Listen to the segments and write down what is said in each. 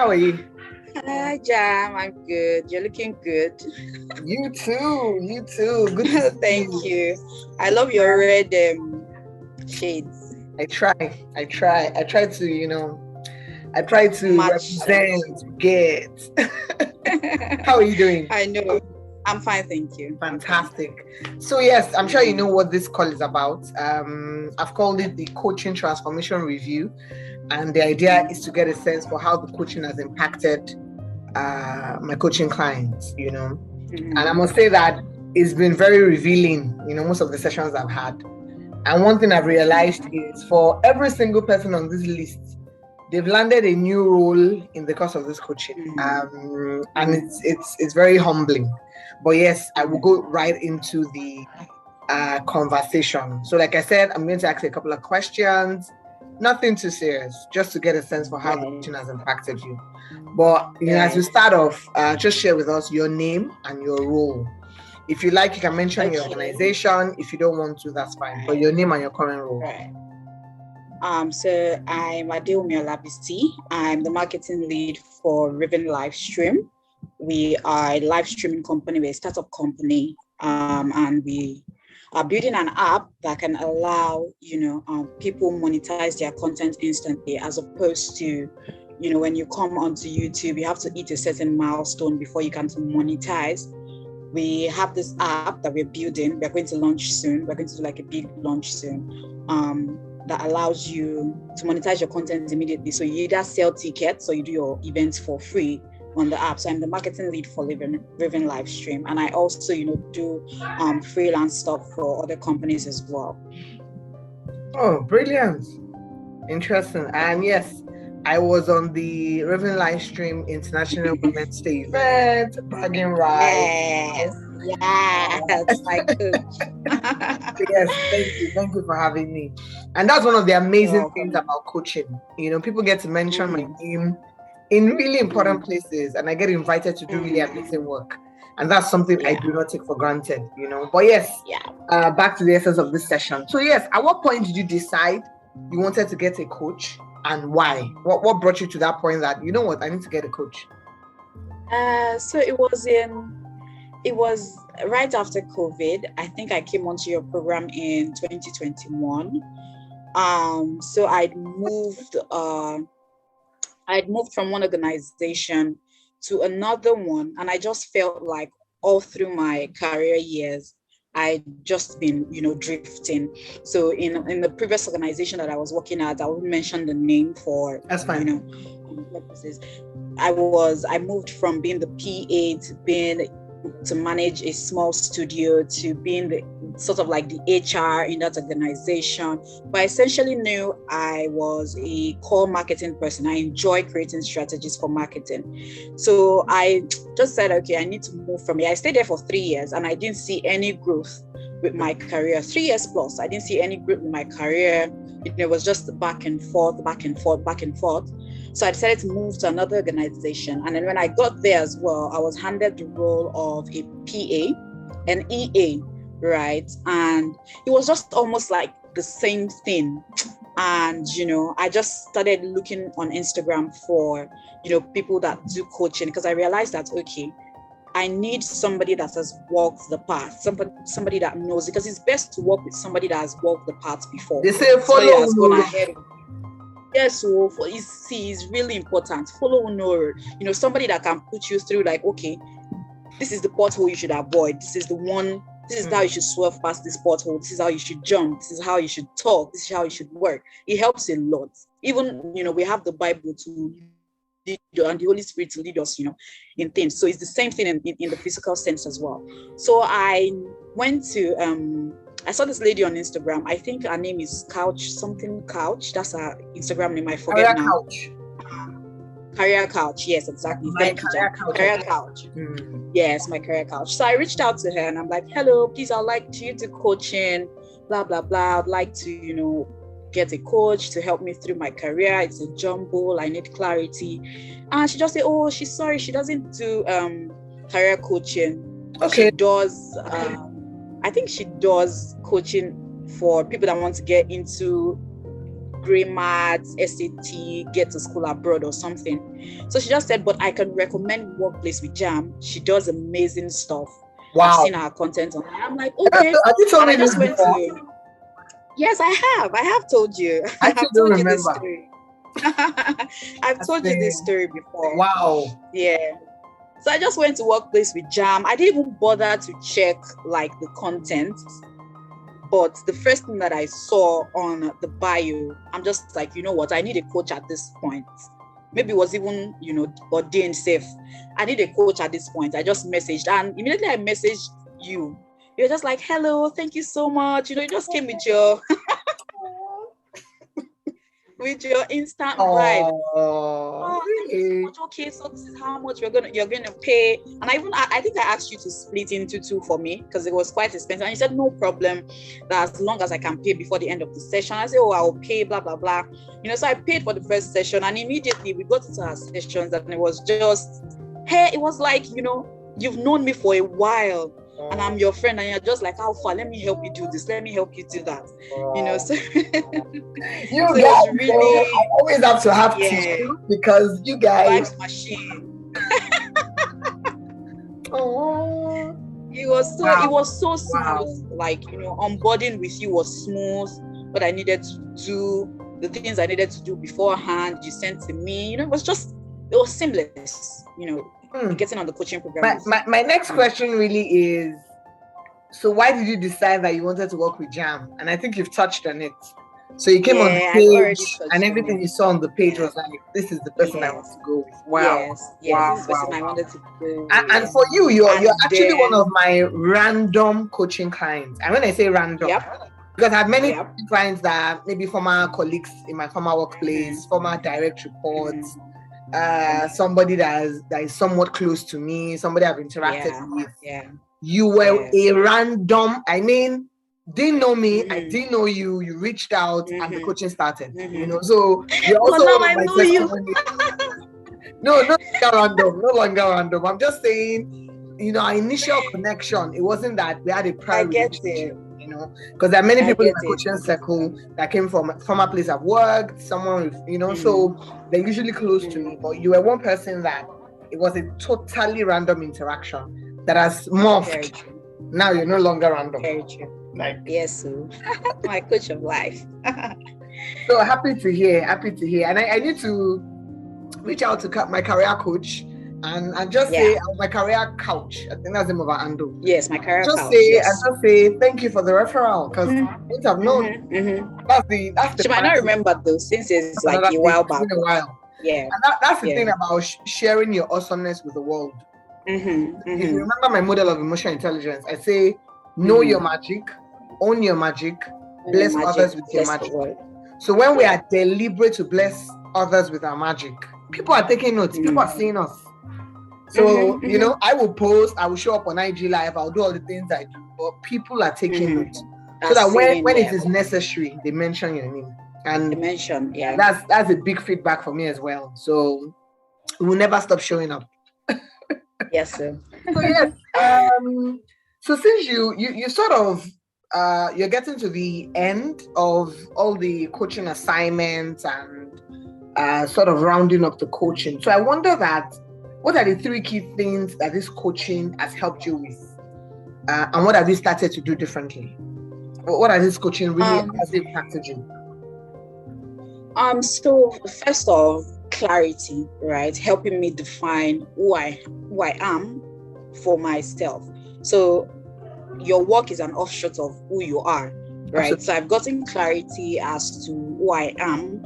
How are you? Hi, Jam. I'm good. You're looking good. You too. You too. Good to see Thank you. I love your red shades. I try to, I try to Match. represent, get. How are you doing? I know. I'm fine, thank you. Fantastic. So yes, I'm sure you know what this call is about. I've called it the Coaching Transformation Review. And the idea is to get a sense for how the coaching has impacted my coaching clients, And I must say that it's been very revealing, most of the sessions I've had. And one thing I've realized is for every single person on this list, they've landed a new role in the course of this coaching. And it's very humbling. But yes, I will go right into the conversation. So like I said, I'm going to ask you a couple of questions. Nothing too serious, just to get a sense for how the coaching has impacted you. But as we start off, just share with us your name and your role. If you like, you can mention your organization. If you don't want to, that's fine. But your name and your current role. Right. So I'm Adewunmi Olabisi. I'm the marketing lead for Riven Livestream. We are a live streaming company. We're a startup company, and we are building an app that can allow, people monetize their content instantly, as opposed to, when you come onto YouTube, you have to hit a certain milestone before you can monetize. We have this app that we're building. We're going to launch soon. We're going to do like a big launch soon, that allows you to monetize your content immediately. So you either sell tickets or you do your events for free on the app. So I'm the marketing lead for Riven Livestream, and I also, do freelance stuff for other companies as well. Oh, brilliant! Interesting. And yes, I was on the Riven Livestream International Women's Day event, bragging rights. Yes, my coach. Yes, thank you for having me. And that's one of the amazing things about coaching. People get to mention my name in really important places, and I get invited to do really amazing work. And that's something I do not take for granted, But yes, back to the essence of this session. So yes, at what point did you decide you wanted to get a coach, and why? What brought you to that point that, you know what, I need to get a coach? So it was right after COVID. I think I came onto your program in 2021. So I'd moved from one organization to another one, and I just felt like all through my career years, I'd just been, drifting. So in the previous organization that I was working at, I won't mention the name for, that's fine, purposes. I moved from being the PA to manage a small studio to being the sort of like the HR in that organization. But I essentially knew I was a core marketing person. I enjoy creating strategies for marketing. So I just said, okay, I need to move from here. I stayed there for 3 years and I didn't see any growth with my career. 3 years plus, I didn't see any growth with my career. It was just back and forth. So I decided to move to another organization. And then when I got there as well, I was handed the role of a PA, an EA, right? And it was just almost like the same thing. And, I just started looking on Instagram for, people that do coaching, because I realized that, okay, I need somebody that has walked the path, somebody that knows, because it's best to work with somebody that has walked the path before. They say follow who knows. Yes, so it's really important. Follow no road. Somebody that can put you through, like, okay, this is the pothole you should avoid. This is the one. This is how you should swerve past this pothole. This is how you should jump. This is how you should talk. This is how you should work. It helps a lot. Even, we have the Bible to lead you and the Holy Spirit to lead us, in things. So it's the same thing in the physical sense as well. So I went to I saw this lady on Instagram. I think her name is Couch. That's her Instagram name. I forget now. Career Couch. Yes, exactly. Career Couch. Yes, my Career Couch. So I reached out to her and I'm like, hello, please, I'd like you to coaching, blah, blah, blah. I'd like to, get a coach to help me through my career. It's a jumble. I need clarity. And she just said, oh, she's sorry. She doesn't do career coaching. Okay. She does... I think she does coaching for people that want to get into GREMAT, SAT, get to school abroad or something. So she just said, but I can recommend Workplace with Jam. She does amazing stuff. Wow. I've seen her content on. I'm like, okay. Have you told And me I just this went before? to. Yes, I have. I have told you. I have don't told remember. you this story. I've told you this story before. Wow. Yeah. So I just went to Workplace with Jam. I didn't even bother to check like the content. But the first thing that I saw on the bio, I'm just like, you know what? I need a coach at this point. Maybe it was even, ordained safe. I need a coach at this point. I just messaged, and immediately I messaged you. You're just like, hello, thank you so much. You just came with your instant vibe. Thank you so much. Okay, so this is how much you're gonna pay. And I think I asked you to split into two for me because it was quite expensive. And you said no problem, that as long as I can pay before the end of the session. I said, oh, I'll pay, blah blah blah. So I paid for the first session, and immediately we got into our sessions, and it was just, hey, it was like, you've known me for a while. And I'm your friend, and you're just like, how far? Let me help you do this. Let me help you do that. So you so guys, really, I always have to have tissue because you guys. Vibes machine. It was so smooth. Wow. Like, onboarding with you was smooth. What I needed to do, the things I needed to do beforehand, you sent to me. It was seamless. Getting on the coaching program. My next question really is, so why did you decide that you wanted to work with Jam? And I think you've touched on it. So you came on the page, and everything you saw on the page was like, this is the person I want to go with. Wow. Yes, this is the person I wanted to go with. And for you, you're actually one of my random coaching clients. And when I say random, because I have many clients that are maybe former colleagues in my former workplace, former direct reports, somebody that is somewhat close to me, somebody I've interacted with. You were a random, didn't know me, I didn't know you, you reached out and the coaching started. So you're also now one of I my know you. No longer random. I'm just saying, our initial connection, it wasn't that we had a prior relationship. Because there are many people in my coaching circle that came from a place I've worked, someone with, so they're usually close to me. But you were one person that it was a totally random interaction that has morphed. Now you're no longer random. Very true. Yes, my coach of life. So happy to hear. And I need to reach out to my career coach and just say my career couch. I think that's the name of our handle. Yes, my career couch. Just say thank you for the referral, because I wouldn't have known. That's the. She might not remember though, since it's like a while back. It's been a while. Yeah. And that's the thing about sharing your awesomeness with the world. If you remember my model of emotional intelligence, I say know your magic, own your magic, bless others with your magic. So when we are deliberate to bless others with our magic, people are taking notes, people are seeing us. So, I will post, I will show up on IG Live, I'll do all the things I do, but people are taking notes. So that when it is necessary, they mention your name. And that's a big feedback for me as well. So we'll never stop showing up. Yes, sir. So yes. So since you sort of you're getting to the end of all the coaching assignments and sort of rounding up the coaching. So I wonder what are the 3 key things that this coaching has helped you with? And what have you started to do differently? What are this coaching really has impacted you? So first off, clarity, right? Helping me define who I am for myself. So your work is an offshoot of who you are, right? Absolutely. So I've gotten clarity as to who I am,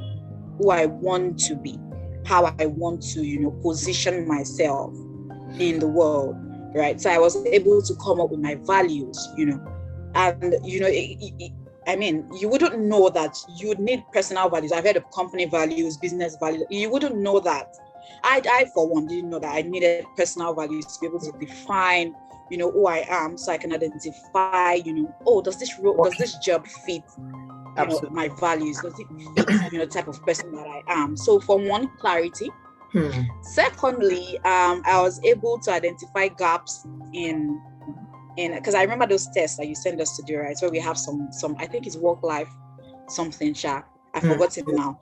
who I want to be, how I want to, position myself in the world, right? So I was able to come up with my values, and, you wouldn't know that you would need personal values. I've heard of company values, business values. You wouldn't know that. I for one, didn't know that I needed personal values to be able to define, who I am, so I can identify, does this job fit my values? Does it fit, the type of person that I am? So for one, clarity. Secondly, I was able to identify gaps in because I remember those tests that you send us to do, right? So we have some I think it's work life something, I've forgotten now.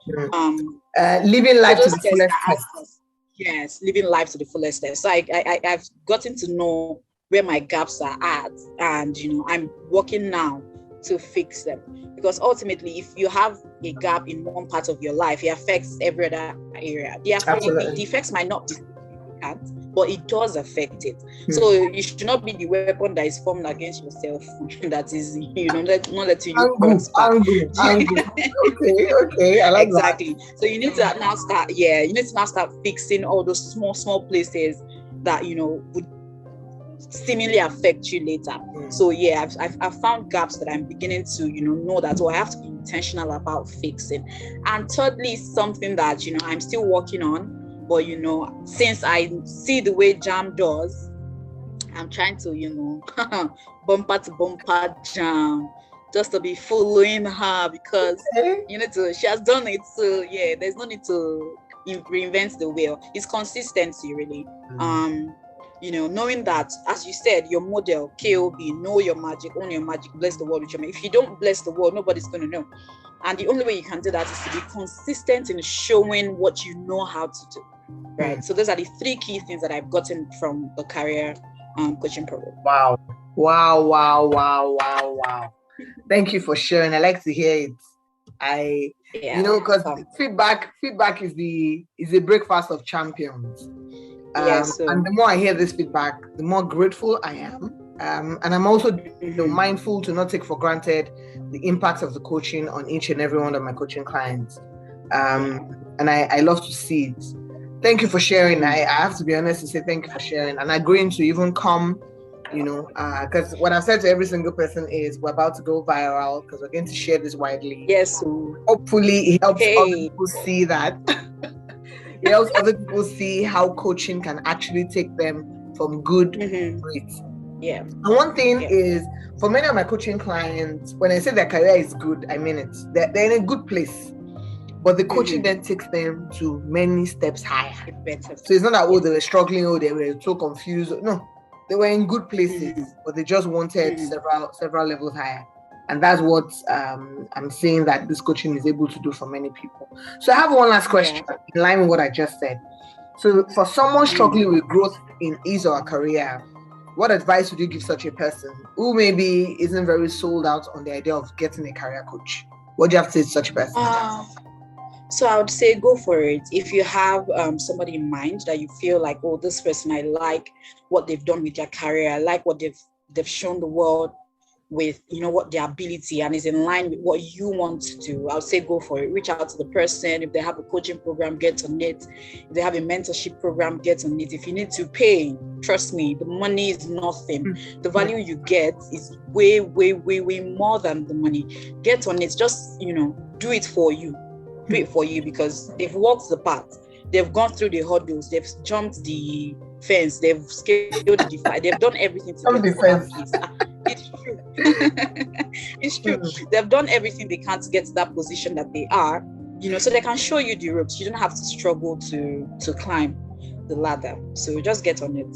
Living life to those the tests fullest that ask us, yes, living life to the fullest test. So I've gotten to know where my gaps are at, and I'm working now to fix them, because ultimately if you have a gap in one part of your life, it affects every other area. The effects might not be significant, but it does affect it. So you should not be the weapon that is formed against yourself that is not letting you bounce back. Okay, I like exactly that. So you need to now start fixing all those small places that would seemingly affect you later. So I've found gaps that I'm beginning to know that I have to be intentional about fixing. And thirdly, something that I'm still working on, but since I see the way Jam does, I'm trying to bumper to bumper Jam, just to be following her, because she has done it. So there's no need to reinvent the wheel. It's consistency, really. Knowing that, as you said, your model, KOB, know your magic, own your magic, bless the world with your magic. If you don't bless the world, nobody's going to know. And the only way you can do that is to be consistent in showing what you know how to do, right? So those are the 3 key things that I've gotten from the career coaching program. Wow. Thank you for sharing. I like to hear it. Because feedback is a breakfast of champions. And the more I hear this feedback, the more grateful I am. And I'm also mindful to not take for granted the impact of the coaching on each and every one of my coaching clients. And I love to see it. Thank you for sharing. I have to be honest and say thank you for sharing and agreeing to even come, because what I've said to every single person is we're about to go viral because we're going to share this widely. Yes. Hopefully it helps other people see that. It helps other people see how coaching can actually take them from good to great. Yeah. And one thing is, for many of my coaching clients, when I say their career is good, I mean it. They're in a good place. But the coaching then takes them to many steps higher. So it's not that, they were struggling, they were so confused. No, they were in good places, but they just wanted several levels higher. And that's what I'm saying that this coaching is able to do for many people. So I have one last question in line with what I just said. So for someone struggling with growth in his or her career, what advice would you give such a person who maybe isn't very sold out on the idea of getting a career coach? What do you have to say to such a person? So I would say go for it. If you have somebody in mind that you feel like, this person, I like what they've done with their career, I like what they've shown the world with, what their ability and is in line with what you want to do, I would say go for it. Reach out to the person. If they have a coaching program, get on it. If they have a mentorship program, get on it. If you need to pay, trust me, the money is nothing. The value you get is way, way, way, way more than the money. Get on it. Just, do it for you. Do it for you, because they've walked the path. They've gone through the hurdles. They've jumped the fence. They've scaled the defy. They've done everything to get to that place. It's true. It's true. They've done everything they can to get to that position that they are, so they can show you the ropes. You don't have to struggle to climb the ladder. So just get on it.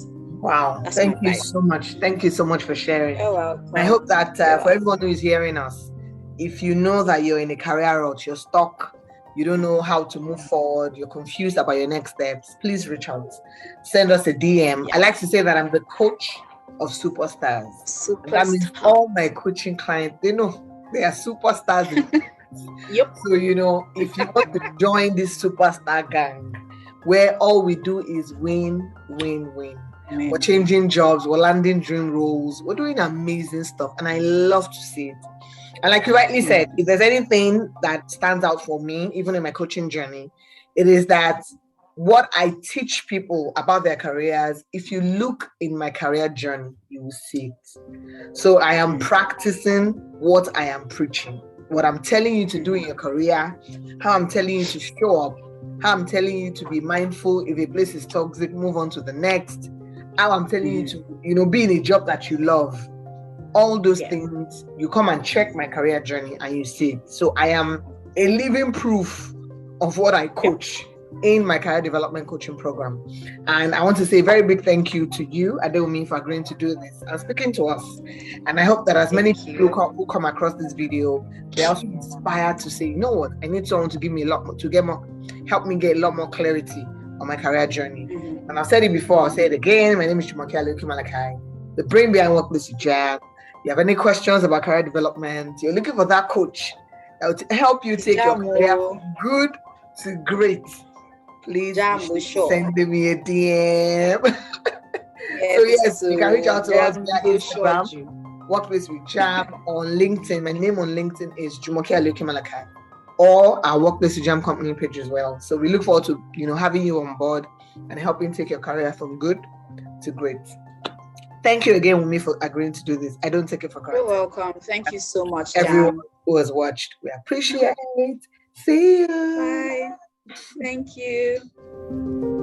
Wow. Thank you so much. Thank you so much for sharing. You're welcome. I hope that for everyone who is hearing us, if you know that you're in a career rut, you're stuck, you don't know how to move forward, you're confused about your next steps, please reach out. Send us a DM. I like to say that I'm the coach of superstars. That means all my coaching clients, they know they are superstars. Yep. So, if you want to join this superstar gang, where all we do is win. We're changing jobs, we're landing dream roles, we're doing amazing stuff, and I love to see it. And like you rightly said, if there's anything that stands out for me, even in my coaching journey, it is that what I teach people about their careers, if you look in my career journey, you will see it. So I am practicing what I am preaching. What I'm telling you to do in your career, how I'm telling you to show up, how I'm telling you to be mindful. If a place is toxic, move on to the next. How I'm telling you to, be in a job that you love. All those things, you come and check my career journey and you see it. So I am a living proof of what I coach. in my career development coaching program. And I want to say a very big thank you to you, Adewunmi, for agreeing to do this and speaking to us. And I hope that as many people who come across this video, they're also inspired to say, you know what, I need someone to give me a lot more, help me get a lot more clarity on my career journey. And I've said it before, I'll say it again. My name is Jumoke Aleoke-Malachi, the brain behind Workplace with Jam. You have any questions about career development, you're looking for that coach that will help you take your career from good to great, please send me a DM. So yes, you can reach out to us via Instagram, Workplace with Jam, on LinkedIn. My name on LinkedIn is Jumoke Aleoke-Malachi, or our Workplace with Jam company page as well. So we look forward to having you on board and helping take your career from good to great. Thank you again, Wumi, for agreeing to do this. I don't take it for granted. You're welcome. Thank you so much, everyone who has watched. We appreciate it. See you. Bye. Thank you.